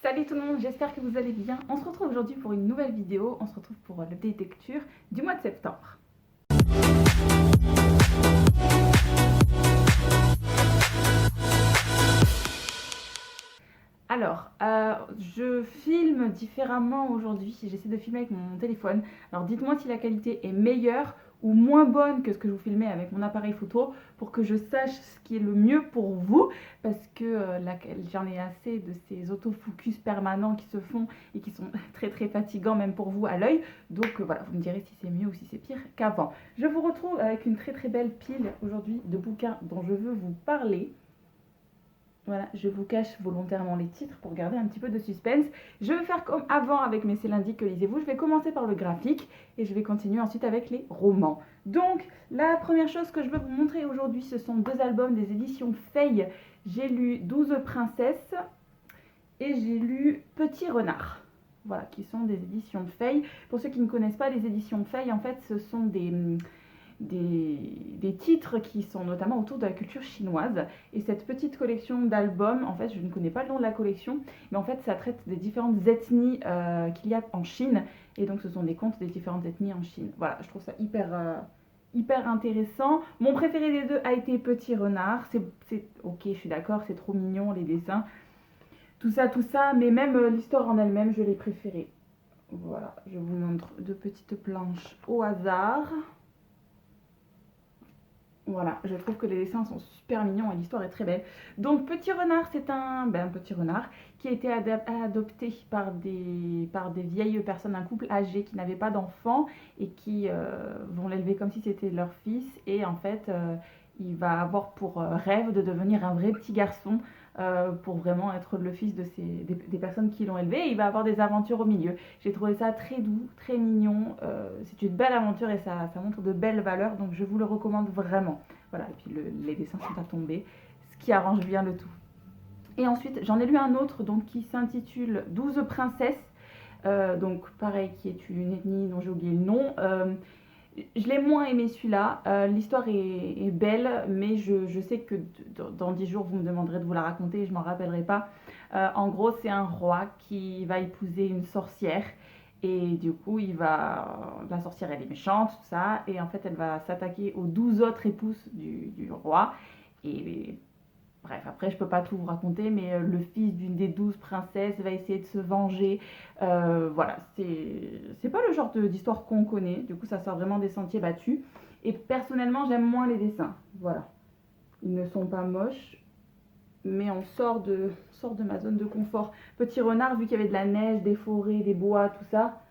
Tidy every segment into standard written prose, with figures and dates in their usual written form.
Salut tout le monde, j'espère que vous allez bien. On se retrouve aujourd'hui pour une nouvelle vidéo. On se retrouve pour l'update lecture du mois de septembre. Alors, je filme différemment aujourd'hui. J'essaie de filmer avec mon téléphone. Alors dites-moi si la qualité est meilleure ou moins bonne que ce que je vous filmais avec mon appareil photo pour que je sache ce qui est le mieux pour vous, parce que j'en ai assez de ces autofocus permanents qui se font et qui sont très très fatigants même pour vous à l'œil. Donc voilà, vous me direz si c'est mieux ou si c'est pire qu'avant. Je vous retrouve avec une très très belle pile aujourd'hui de bouquins dont je veux vous parler. Voilà, je vous cache volontairement les titres pour garder un petit peu de suspense. Je vais faire comme avant avec mes C'est lundi que lisez-vous. Je vais commencer par le graphique et je vais continuer ensuite avec les romans. Donc, la première chose que je veux vous montrer aujourd'hui, ce sont deux albums des éditions Feuille. J'ai lu 12 princesses et j'ai lu Petit renard. Voilà, qui sont des éditions Feuille. Pour ceux qui ne connaissent pas les éditions Feuille, en fait, ce sont des titres qui sont notamment autour de la culture chinoise. Et cette petite collection d'albums, en fait, je ne connais pas le nom de la collection, mais en fait, ça traite des différentes ethnies qu'il y a en Chine. Et donc, ce sont des contes des différentes ethnies en Chine. Voilà, je trouve ça hyper intéressant. Mon préféré des deux a été Petit renard. C'est ok, je suis d'accord, c'est trop mignon, les dessins. Tout ça, mais même l'histoire en elle-même, je l'ai préférée. Voilà, je vous montre deux petites planches au hasard. Voilà, je trouve que les dessins sont super mignons et l'histoire est très belle. Donc Petit renard, c'est un petit renard qui a été adopté par des vieilles personnes, un couple âgé qui n'avait pas d'enfants et qui vont l'élever comme si c'était leur fils. Et en fait, il va avoir pour rêve de devenir un vrai petit garçon pour vraiment être le fils des personnes qui l'ont élevé. Et il va avoir des aventures au milieu. J'ai trouvé ça très doux, très mignon. C'est une belle aventure et ça montre de belles valeurs. Donc je vous le recommande vraiment. Voilà, et puis les dessins sont à tomber, ce qui arrange bien le tout. Et ensuite, j'en ai lu un autre donc, qui s'intitule 12 princesses. Donc pareil, qui est une ethnie dont j'ai oublié le nom. Je l'ai moins aimé celui-là. L'histoire est belle, mais je sais que dans 10 jours, vous me demanderez de vous la raconter et je m'en rappellerai pas. En gros, c'est un roi qui va épouser une sorcière. Et du coup, la sorcière, elle est méchante, tout ça. Et en fait, elle va s'attaquer aux 12 autres épouses du roi. Et bref, après, je peux pas tout vous raconter, mais le fils d'une des 12 princesses va essayer de se venger. Voilà, c'est pas le genre d'histoire qu'on connaît. Du coup, ça sort vraiment des sentiers battus. Et personnellement, j'aime moins les dessins. Voilà. Ils ne sont pas moches, mais on sort de ma zone de confort. Petit renard, vu qu'il y avait de la neige, des forêts, des bois, tout ça,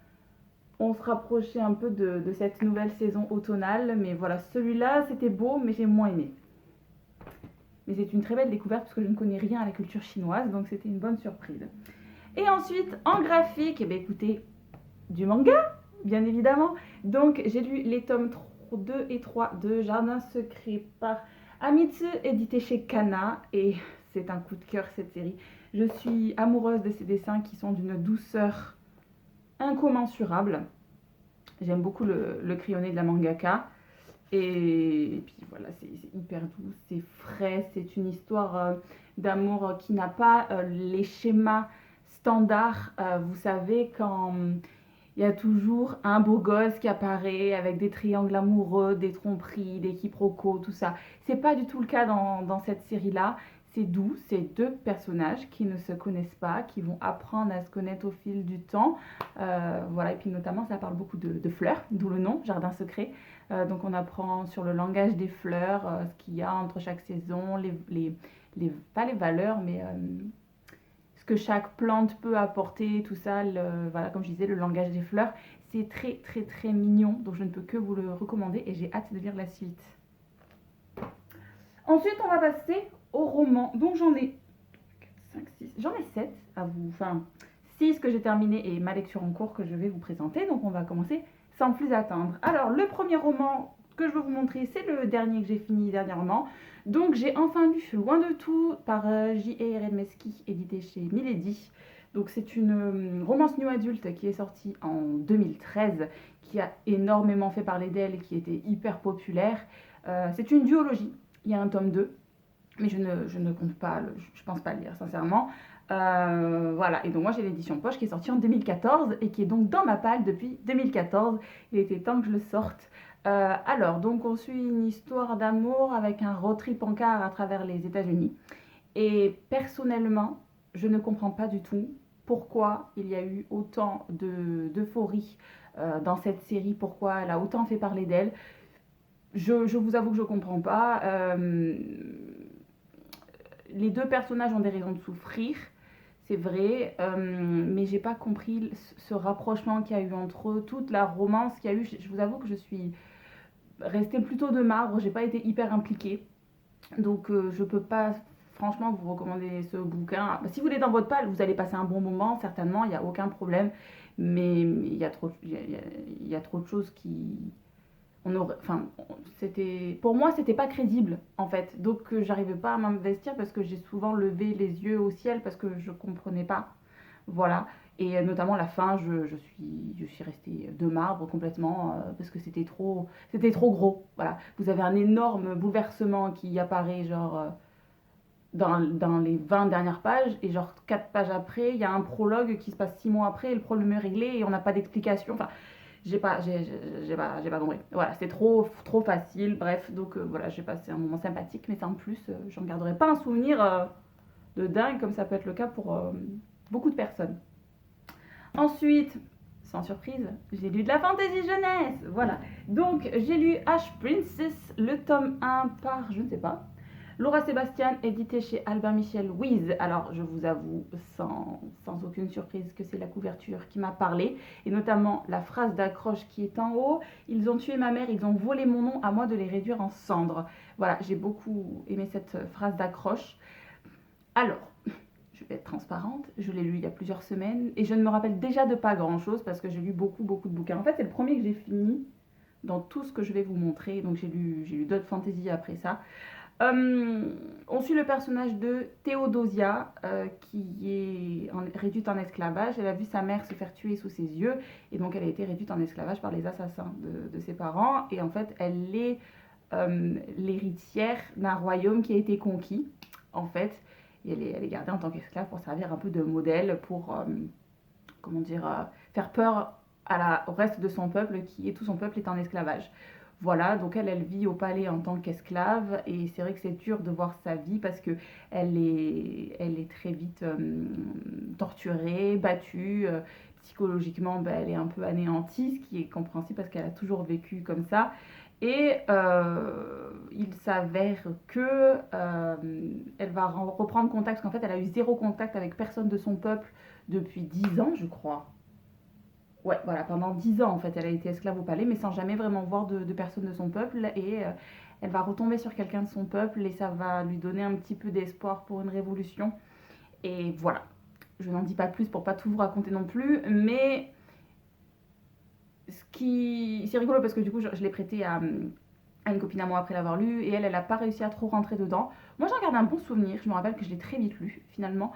on se rapprochait un peu de cette nouvelle saison automnale. Mais voilà, celui-là, c'était beau, mais j'ai moins aimé. Mais c'est une très belle découverte parce que je ne connais rien à la culture chinoise, donc c'était une bonne surprise. Et ensuite, en graphique, eh bien, écoutez, du manga, bien évidemment. Donc j'ai lu les tomes 2 et 3 de Jardin secret par Amitsu, édité chez Kana, et c'est un coup de cœur cette série. Je suis amoureuse de ces dessins qui sont d'une douceur incommensurable. J'aime beaucoup le crayonné de la mangaka. Et puis voilà, c'est hyper doux, c'est frais, c'est une histoire d'amour qui n'a pas les schémas standards. Vous savez, quand il y a toujours un beau gosse qui apparaît avec des triangles amoureux, des tromperies, des quiproquos, tout ça. C'est pas du tout le cas dans cette série-là. C'est doux, c'est deux personnages qui ne se connaissent pas, qui vont apprendre à se connaître au fil du temps. Voilà, et puis notamment, ça parle beaucoup de fleurs, d'où le nom, Jardin secret. Donc on apprend sur le langage des fleurs, ce qu'il y a entre chaque saison, pas les valeurs, mais ce que chaque plante peut apporter, tout ça, voilà, comme je disais, le langage des fleurs. C'est très mignon, donc je ne peux que vous le recommander et j'ai hâte de lire la suite. Ensuite, on va passer au roman, donc j'en ai 5, 6, j'en ai 7 à vous, enfin 6 que j'ai terminé et ma lecture en cours que je vais vous présenter, donc on va commencer sans plus attendre. Alors, le premier roman que je veux vous montrer, c'est le dernier que j'ai fini dernièrement. Donc, j'ai enfin lu Loin de tout par J.A. Redmeski, édité chez Milady. Donc, c'est une romance new adulte qui est sortie en 2013, qui a énormément fait parler d'elle et qui était hyper populaire. C'est une duologie. Il y a un tome 2, mais je ne compte pas, je pense pas le lire, sincèrement. Voilà, et donc moi j'ai l'édition poche qui est sortie en 2014 et qui est donc dans ma palle depuis 2014. Il était temps que je le sorte. Alors, donc on suit une histoire d'amour avec un road trip en car à travers les États-Unis. Et personnellement, je ne comprends pas du tout pourquoi il y a eu autant d'euphorie dans cette série, pourquoi elle a autant fait parler d'elle. Je vous avoue que je ne comprends pas. Les deux personnages ont des raisons de souffrir, c'est vrai, mais j'ai pas compris ce rapprochement qu'il y a eu entre eux, toute la romance qu'il y a eu. Je vous avoue que je suis restée plutôt de marbre, j'ai pas été hyper impliquée. Donc je peux pas franchement vous recommander ce bouquin. Si vous l'êtes dans votre palle, vous allez passer un bon moment, certainement, il n'y a aucun problème. Mais il y a trop de choses qui... On aurait, enfin, c'était, pour moi, c'était pas crédible, en fait. Donc j'arrivais pas à m'investir parce que j'ai souvent levé les yeux au ciel parce que je comprenais pas. Voilà. Et notamment la fin, je suis restée de marbre complètement parce que c'était trop gros. Voilà. Vous avez un énorme bouleversement qui apparaît genre dans les 20 dernières pages et genre 4 pages après, il y a un prologue qui se passe 6 mois après et le problème est réglé et on n'a pas d'explication. Enfin, j'ai pas compris. Voilà, c'était trop facile. Bref, donc voilà, j'ai passé un moment sympathique, mais ça en plus, j'en garderai pas un souvenir de dingue comme ça peut être le cas pour beaucoup de personnes. Ensuite, sans surprise, j'ai lu de la fantasy jeunesse. Voilà. Donc, j'ai lu Ash Princess, le tome 1 par, je ne sais pas, Laura Sébastien, édité chez Albin Michel Wiz. Alors, je vous avoue, sans aucune surprise, que c'est la couverture qui m'a parlé, et notamment la phrase d'accroche qui est en haut. Ils ont tué ma mère, ils ont volé mon nom, à moi de les réduire en cendres. Voilà, j'ai beaucoup aimé cette phrase d'accroche. Alors, je vais être transparente, je l'ai lu il y a plusieurs semaines et je ne me rappelle déjà de pas grand chose parce que j'ai lu beaucoup de bouquins. En fait, c'est le premier que j'ai fini dans tout ce que je vais vous montrer. Donc, j'ai lu d'autres fantasy après ça. On suit le personnage de Théodosia qui est réduite en esclavage. Elle a vu sa mère se faire tuer sous ses yeux et donc elle a été réduite en esclavage par les assassins de ses parents. Et en fait, elle est l'héritière d'un royaume qui a été conquis, en fait. Et elle est gardée en tant qu'esclave pour servir un peu de modèle, pour comment dire, faire peur au reste de son peuple, tout son peuple est en esclavage. Voilà, donc elle vit au palais en tant qu'esclave et c'est vrai que c'est dur de voir sa vie parce que elle est très vite torturée, battue, psychologiquement elle est un peu anéantie, ce qui est compréhensible parce qu'elle a toujours vécu comme ça. Et il s'avère que elle va reprendre contact, parce qu'en fait elle a eu zéro contact avec personne de son peuple depuis 10 ans, je crois. Ouais, voilà, pendant 10 ans, en fait, elle a été esclave au palais, mais sans jamais vraiment voir de personne de son peuple. Et elle va retomber sur quelqu'un de son peuple et ça va lui donner un petit peu d'espoir pour une révolution. Et voilà, je n'en dis pas plus pour pas tout vous raconter non plus, mais c'est rigolo parce que du coup, je l'ai prêté à une copine à moi après l'avoir lu et elle a pas réussi à trop rentrer dedans. Moi, j'en garde un bon souvenir. Je me rappelle que je l'ai très vite lu, finalement,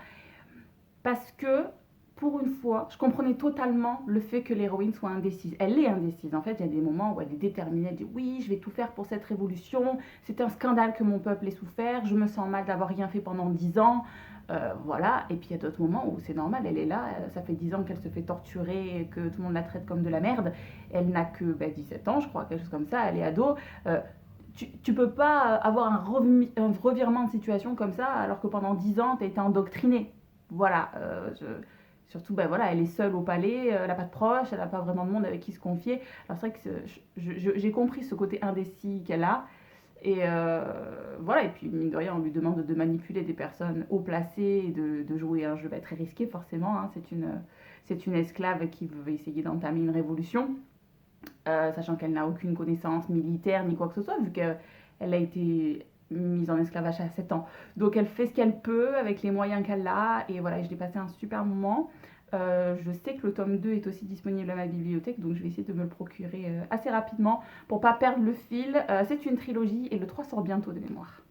parce que pour une fois, je comprenais totalement le fait que l'héroïne soit indécise. Elle est indécise. En fait, il y a des moments où elle est déterminée. Elle dit oui, je vais tout faire pour cette révolution. C'est un scandale que mon peuple ait souffert. Je me sens mal d'avoir rien fait pendant 10 ans. Voilà. Et puis il y a d'autres moments où c'est normal. Elle est là. Ça fait 10 ans qu'elle se fait torturer et que tout le monde la traite comme de la merde. Elle n'a que 17 ans, je crois, quelque chose comme ça. Elle est ado. Tu peux pas avoir un revirement de situation comme ça alors que pendant 10 ans, tu as été endoctrinée. Voilà. Surtout, ben voilà, elle est seule au palais, elle n'a pas de proches, elle n'a pas vraiment de monde avec qui se confier. Alors c'est vrai que j'ai compris ce côté indécis qu'elle a. Et voilà, et puis mine de rien, on lui demande de manipuler des personnes haut placées et de jouer un jeu très risqué forcément. Hein. C'est une esclave qui veut essayer d'entamer une révolution, sachant qu'elle n'a aucune connaissance militaire ni quoi que ce soit, vu qu'elle a été mise en esclavage à 7 ans. Donc elle fait ce qu'elle peut avec les moyens qu'elle a, et voilà, je l'ai passé un super moment. Je sais que le tome 2 est aussi disponible à ma bibliothèque, donc je vais essayer de me le procurer assez rapidement pour pas perdre le fil. C'est une trilogie et le 3 sort bientôt de mémoire.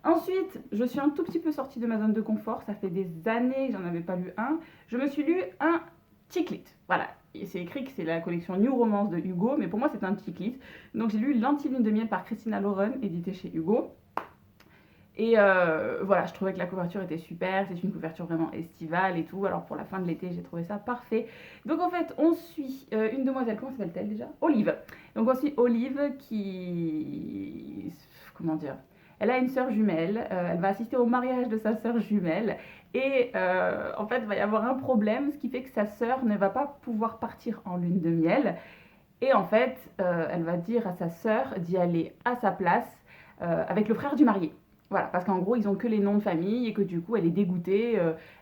Ensuite, je suis un tout petit peu sortie de ma zone de confort, ça fait des années que j'en avais pas lu un. Je me suis lu un chick lit. Voilà, c'est écrit que c'est la collection New Romance de Hugo, mais pour moi c'est un chick lit. Donc j'ai lu L'Antilune de miel par Christina Lauren, édité chez Hugo. Et voilà, je trouvais que la couverture était super, c'est une couverture vraiment estivale et tout. Alors pour la fin de l'été, j'ai trouvé ça parfait. Donc en fait, on suit une demoiselle, comment s'appelle-t-elle déjà? Olive. Donc on suit Olive qui... Comment dire? Elle a une sœur jumelle, elle va assister au mariage de sa sœur jumelle et en fait, il va y avoir un problème, ce qui fait que sa sœur ne va pas pouvoir partir en lune de miel. Et en fait, elle va dire à sa sœur d'y aller à sa place avec le frère du marié. Voilà, parce qu'en gros, ils ont que les noms de famille et que du coup, elle est dégoûtée,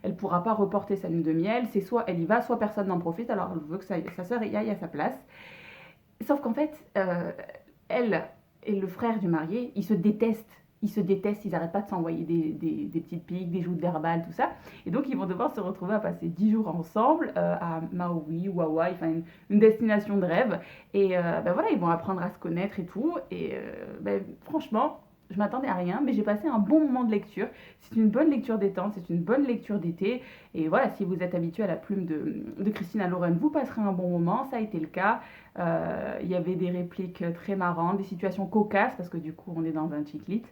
elle ne pourra pas reporter sa lune de miel. C'est soit elle y va, soit personne n'en profite. Alors, elle veut que sa sœur y aille à sa place. Sauf qu'en fait, elle et le frère du marié, ils se détestent. Ils se détestent, ils n'arrêtent pas de s'envoyer des petites piques, des joutes verbales, tout ça. Et donc, ils vont devoir se retrouver à passer 10 jours ensemble à Maui ou Hawaï, enfin une destination de rêve. Et ben voilà, ils vont apprendre à se connaître et tout. Et ben, franchement, je m'attendais à rien, mais j'ai passé un bon moment de lecture. C'est une bonne lecture détente, c'est une bonne lecture d'été. Et voilà, si vous êtes habitué à la plume de Christina Lauren, vous passerez un bon moment. Ça a été le cas. Il y avait des répliques très marrantes, des situations cocasses, parce que du coup, on est dans un chick lit.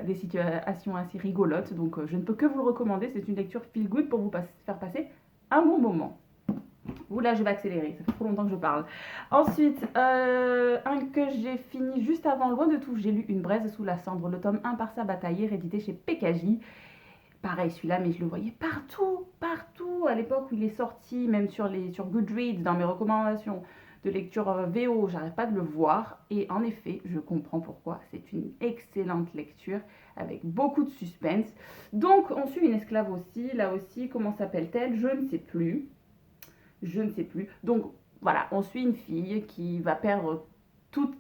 Des situations assez rigolotes. Donc, je ne peux que vous le recommander. C'est une lecture feel good pour vous faire passer un bon moment. Ouh là, je vais accélérer, ça fait trop longtemps que je parle. Ensuite, un que j'ai fini juste avant Loin de tout, j'ai lu Une braise sous la cendre, le tome 1 par sa bataillère, édité chez PKJ. Pareil celui-là, mais je le voyais partout, partout, à l'époque où il est sorti, même sur Goodreads, dans mes recommandations de lecture VO, j'arrête pas de le voir. Et en effet, je comprends pourquoi. C'est une excellente lecture, avec beaucoup de suspense. Donc, on suit une esclave aussi, là aussi, comment s'appelle-t-elle? Je ne sais plus. Je ne sais plus. Donc voilà, on suit une fille qui va perdre tout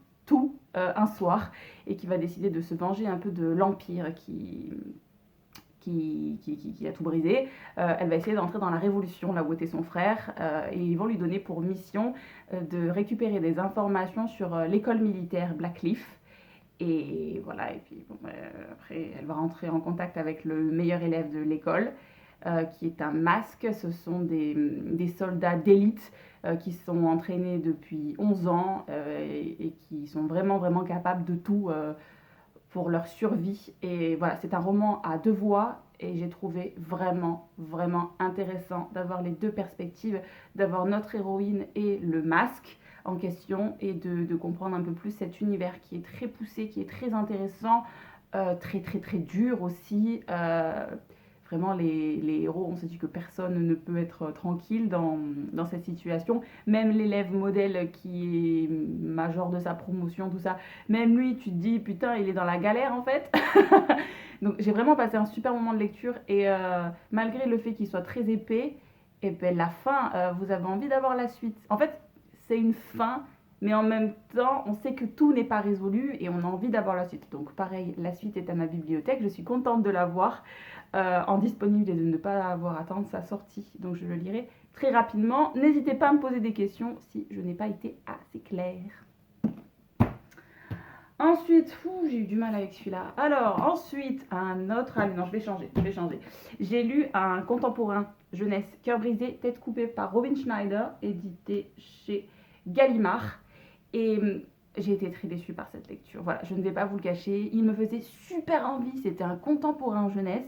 un soir et qui va décider de se venger un peu de l'Empire qui a tout brisé. Elle va essayer d'entrer dans la révolution, là où était son frère, et ils vont lui donner pour mission de récupérer des informations sur l'école militaire Blackcliff. Et voilà, et puis bon, après, elle va rentrer en contact avec le meilleur élève de l'école, qui est un masque. Ce sont des soldats d'élite qui sont entraînés depuis 11 ans et qui sont vraiment, vraiment capables de tout pour leur survie. Et voilà, c'est un roman à deux voix et j'ai trouvé vraiment, vraiment intéressant d'avoir les deux perspectives, d'avoir notre héroïne et le masque en question et de comprendre un peu plus cet univers qui est très poussé, qui est très intéressant, très, très, très dur aussi. Vraiment, les héros, on se dit que personne ne peut être tranquille dans cette situation. Même l'élève modèle qui est major de sa promotion, tout ça, même lui, tu te dis, putain, il est dans la galère en fait. Donc j'ai vraiment passé un super moment de lecture et malgré le fait qu'il soit très épais, et ben la fin, vous avez envie d'avoir la suite. En fait, c'est une fin, mais en même temps, on sait que tout n'est pas résolu et on a envie d'avoir la suite. Donc pareil, la suite est à ma bibliothèque, je suis contente de l'avoir en disponible et de ne pas avoir à attendre sa sortie. Donc je le lirai très rapidement. N'hésitez pas à me poser des questions si je n'ai pas été assez claire. Ensuite, j'ai eu du mal avec celui-là. Alors, ensuite, un autre. Ah non, je vais changer. J'ai lu un contemporain jeunesse, Cœur brisé, tête coupée par Robin Schneider, édité chez Gallimard. Et j'ai été très déçue par cette lecture. Voilà, je ne vais pas vous le cacher. Il me faisait super envie. C'était un contemporain jeunesse,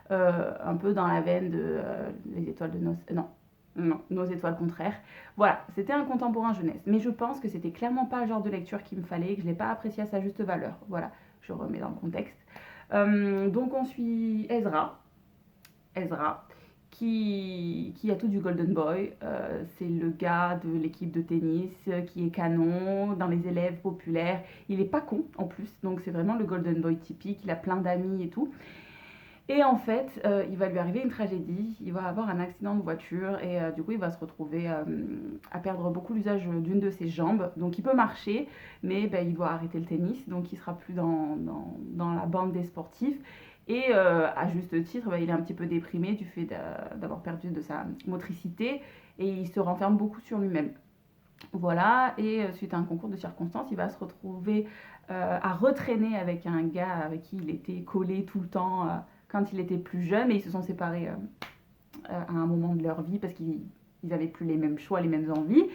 un peu dans la veine de Les étoiles de nos... Non, Nos étoiles contraires. Voilà, c'était un contemporain jeunesse. Mais je pense que c'était clairement pas le genre de lecture qu'il me fallait et que je ne l'ai pas apprécié à sa juste valeur. Voilà, je remets dans le contexte. Donc on suit Ezra, qui a tout du Golden Boy. C'est le gars de l'équipe de tennis qui est canon, dans les élèves populaires. Il est pas con en plus, donc c'est vraiment le Golden Boy typique. Il a plein d'amis et tout. Et en fait, il va lui arriver une tragédie, il va avoir un accident de voiture et du coup il va se retrouver à perdre beaucoup l'usage d'une de ses jambes. Donc il peut marcher, mais ben, il doit arrêter le tennis, donc il sera plus dans la bande des sportifs. Et à juste titre, ben, il est un petit peu déprimé du fait d'avoir perdu de sa motricité et il se renferme beaucoup sur lui-même. Voilà, et suite à un concours de circonstances, il va se retrouver à retraîner avec un gars avec qui il était collé tout le temps quand il était plus jeune, et ils se sont séparés à un moment de leur vie parce qu'ils n'avaient plus les mêmes choix, les mêmes envies.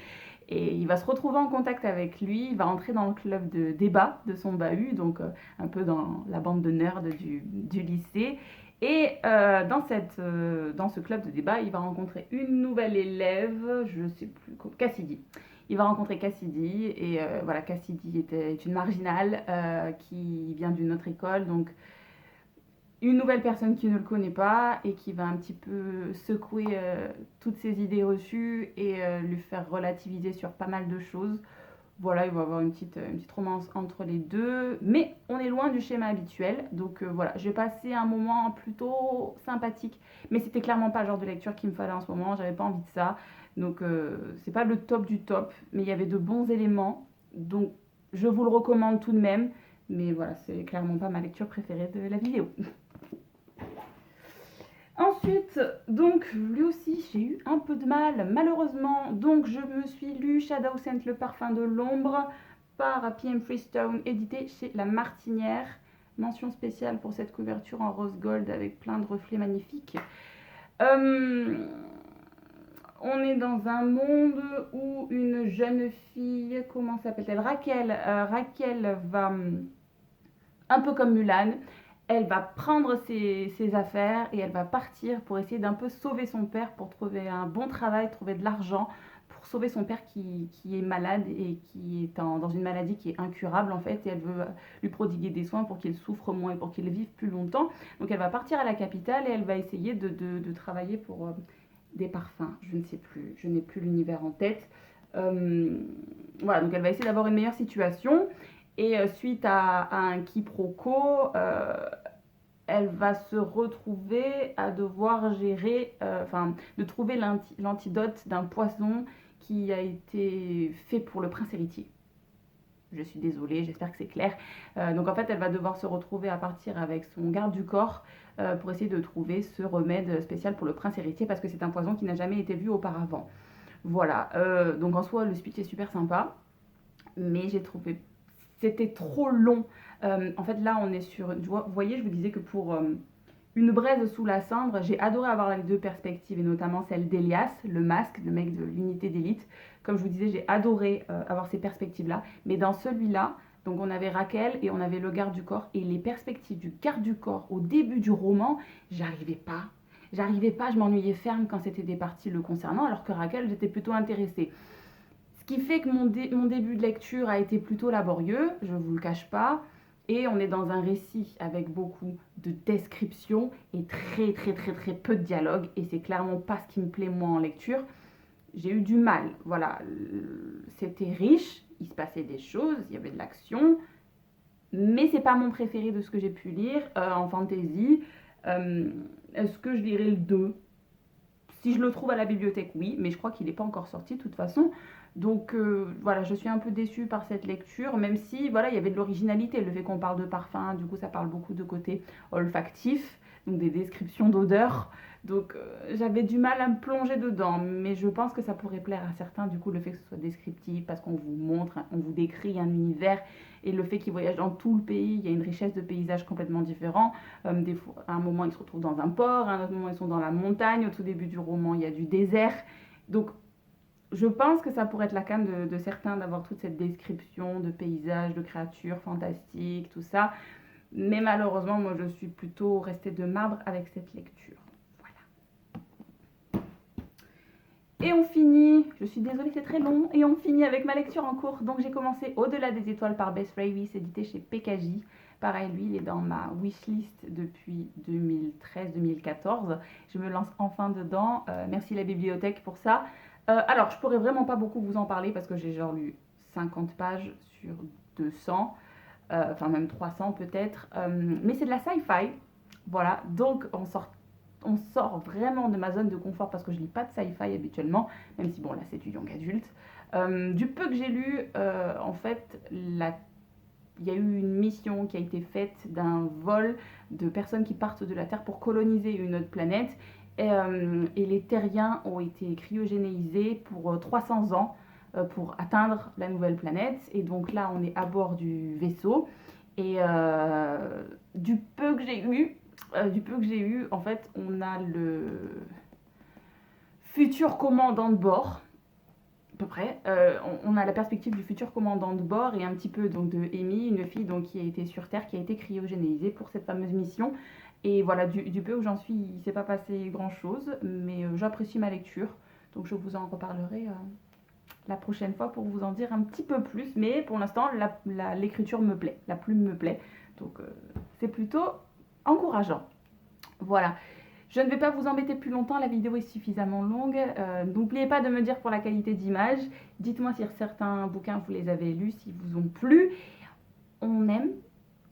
Et il va se retrouver en contact avec lui, il va entrer dans le club de débat de son bahut, donc un peu dans la bande de nerds du lycée. Et dans ce club de débat, il va rencontrer une nouvelle élève, je ne sais plus, Cassidy. Il va rencontrer Cassidy, et voilà, Cassidy est une marginale qui vient d'une autre école, donc une nouvelle personne qui ne le connaît pas et qui va un petit peu secouer toutes ses idées reçues et lui faire relativiser sur pas mal de choses. Voilà, il va y avoir une petite romance entre les deux, mais on est loin du schéma habituel. Donc voilà, j'ai passé un moment plutôt sympathique, mais c'était clairement pas le genre de lecture qu'il me fallait en ce moment, j'avais pas envie de ça. Donc c'est pas le top du top, mais il y avait de bons éléments, donc je vous le recommande tout de même. Mais voilà, c'est clairement pas ma lecture préférée de la vidéo. Ensuite, donc, lui aussi, j'ai eu un peu de mal, malheureusement. Donc, je me suis lu Shadow Scent, le parfum de l'ombre, par P.M. Freestone, édité chez La Martinière. Mention spéciale pour cette couverture en rose gold avec plein de reflets magnifiques. On est dans un monde où une jeune fille, comment s'appelle-t-elle, Raquel va, un peu comme Mulan, elle va prendre ses affaires et elle va partir pour essayer d'un peu sauver son père, pour trouver un bon travail, trouver de l'argent, pour sauver son père qui est malade et qui est dans une maladie qui est incurable en fait, et elle veut lui prodiguer des soins pour qu'il souffre moins et pour qu'il vive plus longtemps. Donc elle va partir à la capitale et elle va essayer de travailler pour des parfums, je ne sais plus, je n'ai plus l'univers en tête. Voilà, donc elle va essayer d'avoir une meilleure situation. Et suite à un quiproquo, elle va se retrouver à devoir gérer, de trouver l'antidote d'un poison qui a été fait pour le prince héritier. Je suis désolée, j'espère que c'est clair. Donc en fait, elle va devoir se retrouver à partir avec son garde du corps pour essayer de trouver ce remède spécial pour le prince héritier parce que c'est un poison qui n'a jamais été vu auparavant. Voilà, donc en soi, le speech est super sympa, mais j'ai trouvé c'était trop long. En fait, là, on est sur... Vous voyez, je vous disais que pour une braise sous la cendre, j'ai adoré avoir les deux perspectives, et notamment celle d'Elias, le masque, le mec de l'unité d'élite. Comme je vous disais, j'ai adoré avoir ces perspectives-là. Mais dans celui-là, donc on avait Raquel et on avait le garde du corps. Et les perspectives du garde du corps au début du roman, j'arrivais pas. Je m'ennuyais ferme quand c'était des parties le concernant, alors que Raquel, j'étais plutôt intéressée. Ce qui fait que mon début de lecture a été plutôt laborieux, je ne vous le cache pas. Et on est dans un récit avec beaucoup de descriptions et très peu de dialogue. Et c'est clairement pas ce qui me plaît moi en lecture. J'ai eu du mal. Voilà, c'était riche, il se passait des choses, il y avait de l'action. Mais c'est pas mon préféré de ce que j'ai pu lire en fantasy. Est-ce que je lirai le 2? Si je le trouve à la bibliothèque, oui, mais je crois qu'il n'est pas encore sorti de toute façon. Donc voilà, je suis un peu déçue par cette lecture, même si voilà, il y avait de l'originalité. Le fait qu'on parle de parfum, du coup, ça parle beaucoup de côté olfactif, donc des descriptions d'odeurs. Donc j'avais du mal à me plonger dedans, mais je pense que ça pourrait plaire à certains, du coup, le fait que ce soit descriptif, parce qu'on vous montre, on vous décrit un univers, et le fait qu'ils voyagent dans tout le pays, il y a une richesse de paysages complètement différents. Des fois, à un moment, ils se retrouvent dans un port, à un autre moment, ils sont dans la montagne. Au tout début du roman, il y a du désert. Donc, je pense que ça pourrait être la came de certains d'avoir toute cette description de paysages, de créatures fantastiques, tout ça. Mais malheureusement, moi, je suis plutôt restée de marbre avec cette lecture. Voilà. Et on finit, je suis désolée, c'est très long, et on finit avec ma lecture en cours. Donc, j'ai commencé Au-delà des étoiles par Bess Ravis, édité chez PKJ. Pareil, lui, il est dans ma wishlist depuis 2013-2014. Je me lance enfin dedans. Merci la bibliothèque pour ça. Alors, je pourrais vraiment pas beaucoup vous en parler parce que j'ai genre lu 50 pages sur 200, enfin même 300 peut-être. Mais c'est de la sci-fi. Voilà, donc on sort vraiment de ma zone de confort parce que je lis pas de sci-fi habituellement, même si bon là c'est du young adulte. Du peu que j'ai lu, en fait, il y a eu une mission qui a été faite d'un vol de personnes qui partent de la Terre pour coloniser une autre planète. Et les terriens ont été cryogénisés pour 300 ans pour atteindre la nouvelle planète. Et donc là, on est à bord du vaisseau. Et du peu que j'ai eu, en fait, on a le futur commandant de bord peu près. On a la perspective du futur commandant de bord et un petit peu donc de Amy, une fille donc qui a été sur Terre, qui a été cryogénisée pour cette fameuse mission. Et voilà, du peu où j'en suis, il ne s'est pas passé grand-chose, mais j'apprécie ma lecture. Donc je vous en reparlerai la prochaine fois pour vous en dire un petit peu plus. Mais pour l'instant, l'écriture me plaît, la plume me plaît. Donc c'est plutôt encourageant. Voilà. Je ne vais pas vous embêter plus longtemps, la vidéo est suffisamment longue. N'oubliez pas de me dire pour la qualité d'image. Dites-moi si certains bouquins vous les avez lus, s'ils vous ont plu. On aime,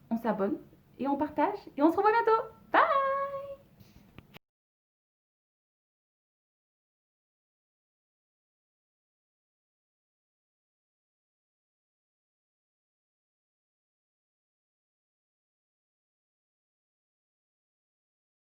on s'abonne et on partage. Et on se revoit bientôt.